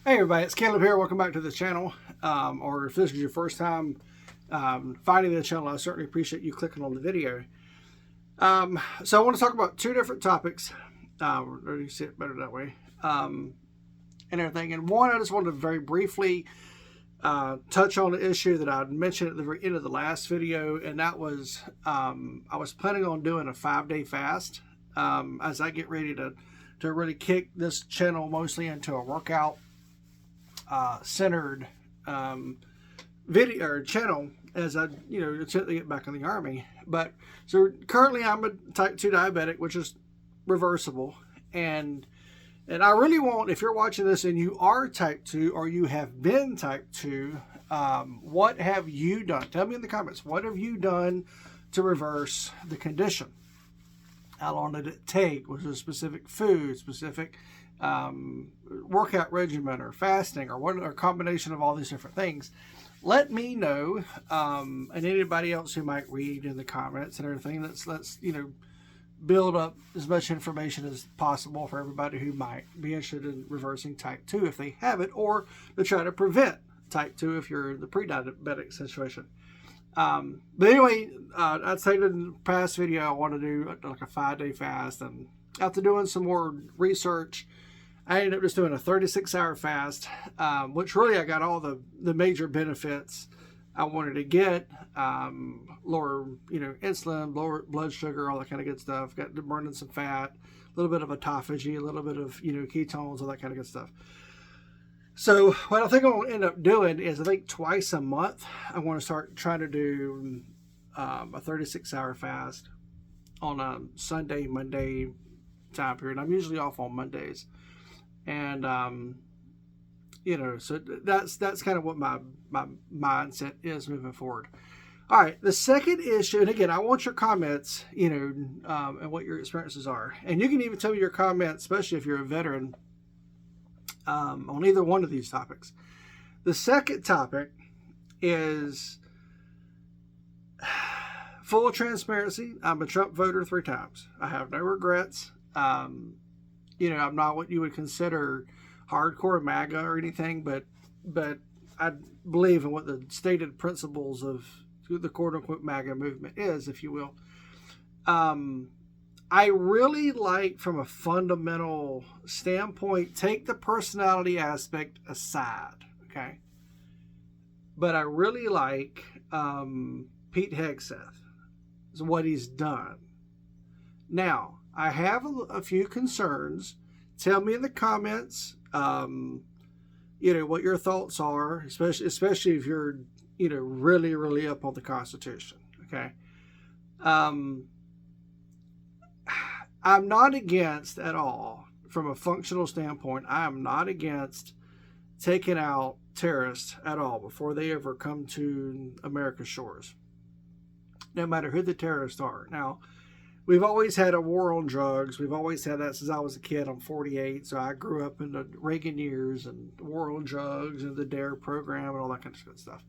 Hey everybody, it's Caleb here. Welcome back to the channel. Or if this is your first time finding the channel, I certainly appreciate you clicking on the video. So I want to talk about two different topics. Or you see it better that way. And everything. And one, I just wanted to very briefly touch on the issue that I mentioned at the very end of the last video, and that was I was planning on doing a 5-day fast as I get ready to really kick this channel mostly into a workout centered video or channel as I attempt to get back in the Army. But so currently I'm a type 2 diabetic, which is reversible, and I really want, if you're watching this and you are type 2 or you have been type 2, what have you done? Tell me in the comments, what have you done to reverse the condition? How long did it take? Was it a specific food, specific workout regimen, or fasting, or what, or a combination of all these different things? Let me know, and anybody else who might read in the comments and everything. Let's build up as much information as possible for everybody who might be interested in reversing type 2 if they have it, or to try to prevent type 2 if you're in the pre-diabetic situation. But anyway, I'd say in the past video I want to do like a 5-day fast, and after doing some more research, I ended up just doing a 36-hour fast, which really I got all the major benefits I wanted to get. Lower insulin, lower blood sugar, all that kind of good stuff. Got to burning some fat, a little bit of autophagy, a little bit of ketones, all that kind of good stuff. So what I think I'm going to end up doing is, I think twice a month I want to start trying to do a 36-hour fast on a Sunday, Monday time period. I'm usually off on Mondays, and so that's kind of what my mindset is moving forward. All right, the second issue, and again, I want your comments, and what your experiences are, and you can even tell me your comments, especially if you're a veteran, on either one of these topics. The second topic is full transparency. I'm a Trump voter 3 times. I have no regrets. I'm not what you would consider hardcore MAGA or anything, but I believe in what the stated principles of the quote-unquote MAGA movement is, if you will. I really like, from a fundamental standpoint, take the personality aspect aside, okay? But I really like Pete Hegseth, is what he's done. Now, I have a few concerns. Tell me in the comments, what your thoughts are, especially if you're, really, really up on the Constitution, okay? I'm not against at all, from a functional standpoint, I am not against taking out terrorists at all before they ever come to America's shores, no matter who the terrorists are. Now, we've always had a war on drugs. We've always had that since I was a kid. I'm 48, so I grew up in the Reagan years and war on drugs and the DARE program and all that kind of good stuff.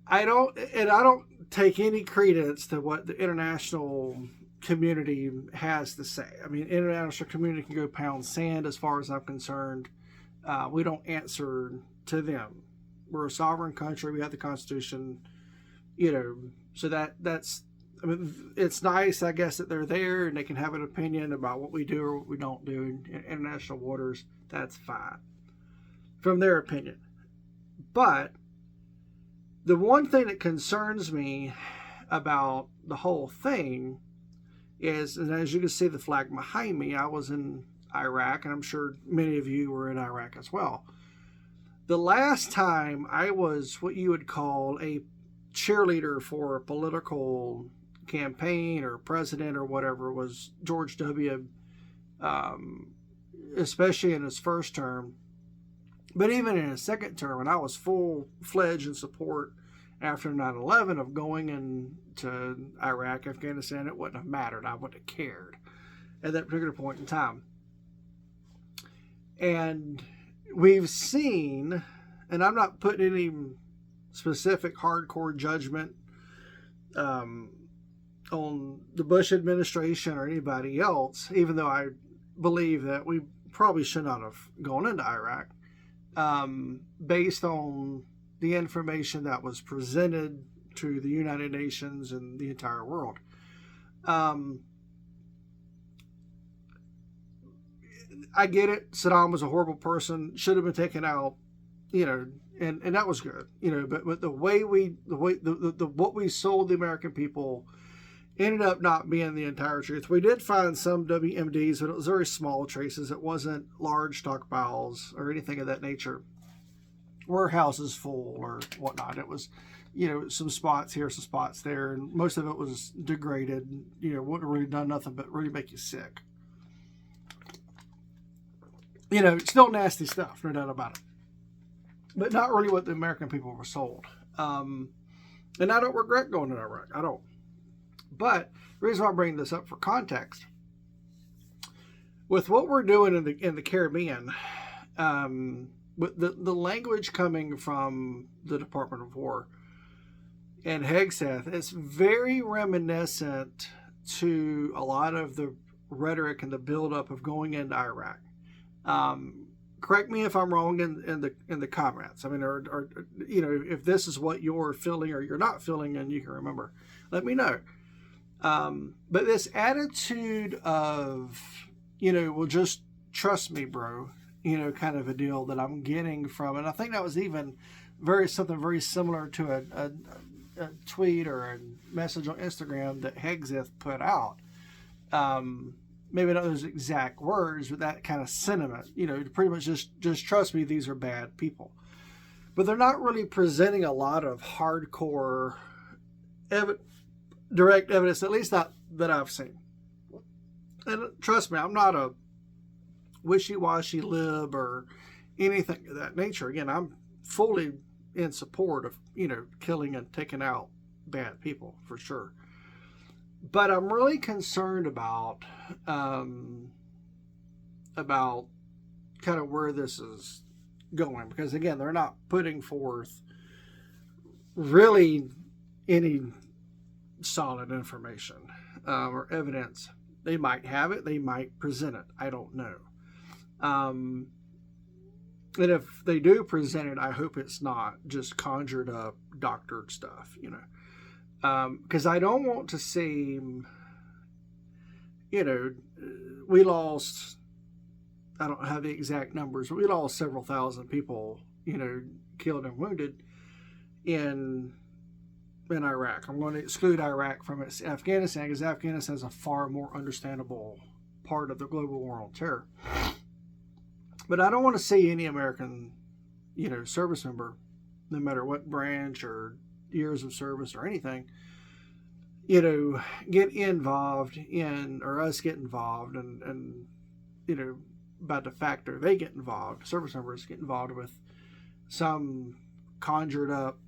I don't take any credence to what the international community has to say. I mean, international community can go pound sand as far as I'm concerned. We don't answer to them. We're a sovereign country. We have the Constitution, so that's, I mean, it's nice, I guess, that they're there and they can have an opinion about what we do or what we don't do in international waters. That's fine from their opinion. But the one thing that concerns me about the whole thing is, and as you can see the flag behind me, I was in Iraq, and I'm sure many of you were in Iraq as well. The last time I was what you would call a cheerleader for a political campaign or president or whatever was George W., especially in his first term, but even in his second term, and I was full-fledged in support after 9/11 of going into Iraq, Afghanistan. It wouldn't have mattered. I wouldn't have cared at that particular point in time. And we've seen, and I'm not putting any specific hardcore judgment on the Bush administration or anybody else, even though I believe that we probably should not have gone into Iraq, based on the information that was presented to the United Nations and the entire world. I get it. Saddam was a horrible person, should have been taken out, and that was good, but the what we sold the American people ended up not being the entire truth. We did find some WMDs, but it was very small traces. It wasn't large stockpiles or anything of that nature. Warehouses full or whatnot. It was, some spots here, some spots there, and most of it was degraded. Wouldn't have really done nothing but really make you sick. Still nasty stuff, no doubt about it. But not really what the American people were sold. And I don't regret going to Iraq. I don't. But the reason why I bring this up for context, with what we're doing in the Caribbean, with the language coming from the Department of War and Hegseth, it's very reminiscent to a lot of the rhetoric and the buildup of going into Iraq. Correct me if I'm wrong in the comments. I mean, or if this is what you're feeling or you're not feeling, and you can remember, let me know. But this attitude of, well, just trust me, bro, kind of a deal that I'm getting from, and I think that was even something very similar to a tweet or a message on Instagram that Hegseth put out. Maybe not those exact words, but that kind of sentiment, pretty much just trust me, these are bad people. But they're not really presenting a lot of hardcore direct evidence, at least not that I've seen. And trust me, I'm not a wishy-washy lib or anything of that nature. Again, I'm fully in support of, killing and taking out bad people, for sure. But I'm really concerned about kind of where this is going, because again, they're not putting forth really any solid information or evidence. They might have it, they might present it, I don't know. And if they do present it, I hope it's not just conjured up, doctored stuff, because I don't want to seem, we lost, I don't have the exact numbers, but we lost several thousand people, killed and wounded in Iraq. I'm going to exclude Iraq from Afghanistan, because Afghanistan is a far more understandable part of the global war on terror. But I don't want to see any American, service member, no matter what branch or years of service or anything, get involved in, or us get involved, and by de facto they get involved, service members get involved with some conjured up,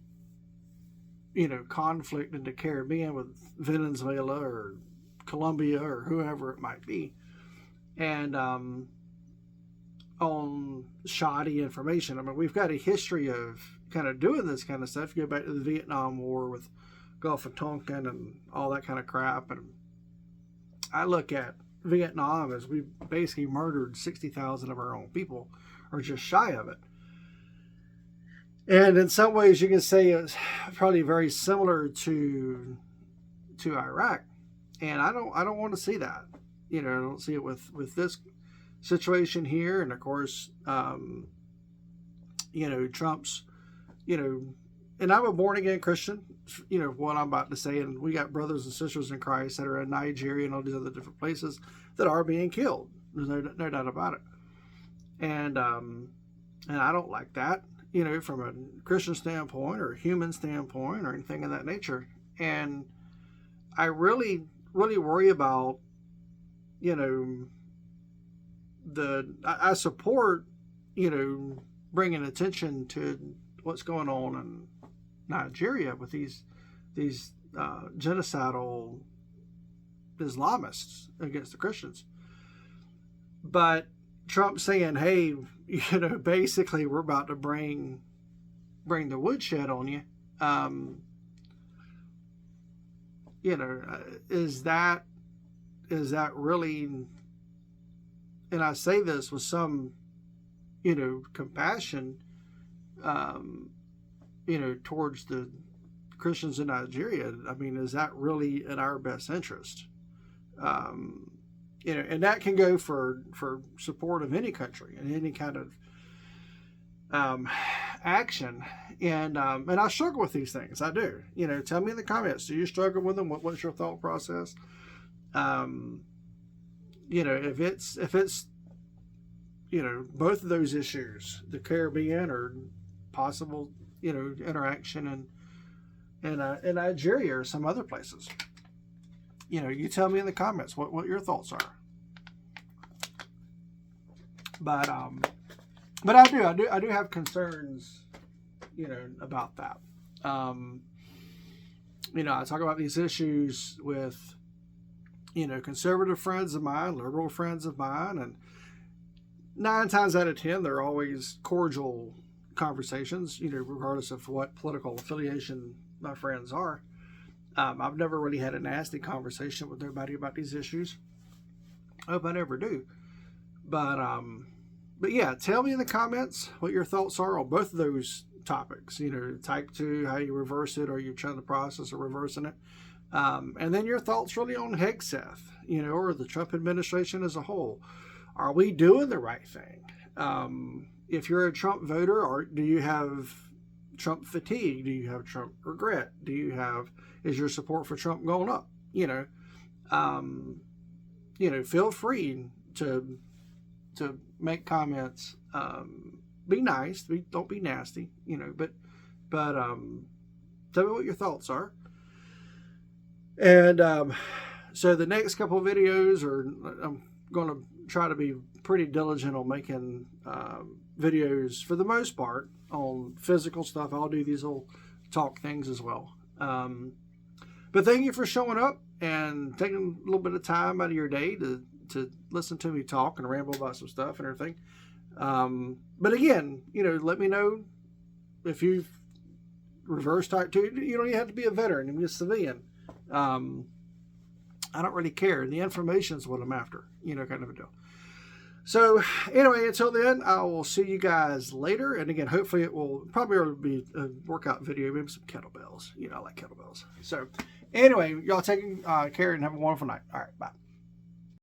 conflict in the Caribbean with Venezuela or Colombia or whoever it might be, and on shoddy information. I mean, we've got a history of kind of doing this kind of stuff. You go back to the Vietnam War with Gulf of Tonkin and all that kind of crap, and I look at Vietnam as we basically murdered 60,000 of our own people, or just shy of it. And in some ways, you can say it's probably very similar to Iraq. And I don't want to see that. I don't see it with this situation here. And of course, Trump's, and I'm a born again Christian. What I'm about to say, and we got brothers and sisters in Christ that are in Nigeria and all these other different places that are being killed. There's no doubt about it. And I don't like that. From a Christian standpoint or a human standpoint or anything of that nature. And I really, really worry about, I support, bringing attention to what's going on in Nigeria with these genocidal Islamists against the Christians. But Trump saying, hey, basically we're about to bring the woodshed on you. Is that really and I say this with some, compassion, towards the Christians in Nigeria. I mean, is that really in our best interest? And that can go for support of any country and any kind of action. And I struggle with these things. I do. Tell me in the comments. Do you struggle with them? What's your thought process? If it's both of those issues, the Caribbean or possible interaction in Nigeria or some other places. You tell me in the comments what your thoughts are. But I do have concerns, about that. I talk about these issues with, conservative friends of mine, liberal friends of mine, and 9 times out of 10, they're always cordial conversations, regardless of what political affiliation my friends are. I've never really had a nasty conversation with everybody about these issues. I hope I never do. But yeah, tell me in the comments what your thoughts are on both of those topics. Type 2, how you reverse it, or you're trying the process of reversing it. And then your thoughts really on Hegseth, or the Trump administration as a whole. Are we doing the right thing? If you're a Trump voter, or do you have Trump fatigue? Do you have Trump regret? Is your support for Trump going up? Feel free to make comments. Be nice. Don't be nasty. But tell me what your thoughts are. And so the next couple of videos I'm going to try to be pretty diligent on making videos for the most part on physical stuff. I'll do these little talk things as well. But thank you for showing up and taking a little bit of time out of your day to listen to me talk and ramble about some stuff and everything. But again, let me know if you've reversed type 2. You don't even have to be a veteran. You can be a civilian. I don't really care. The information is what I'm after, kind of a deal. So anyway, until then, I will see you guys later. And again, hopefully it will probably be a workout video, maybe some kettlebells. I like kettlebells. So anyway, y'all taking care and have a wonderful night. All right, bye.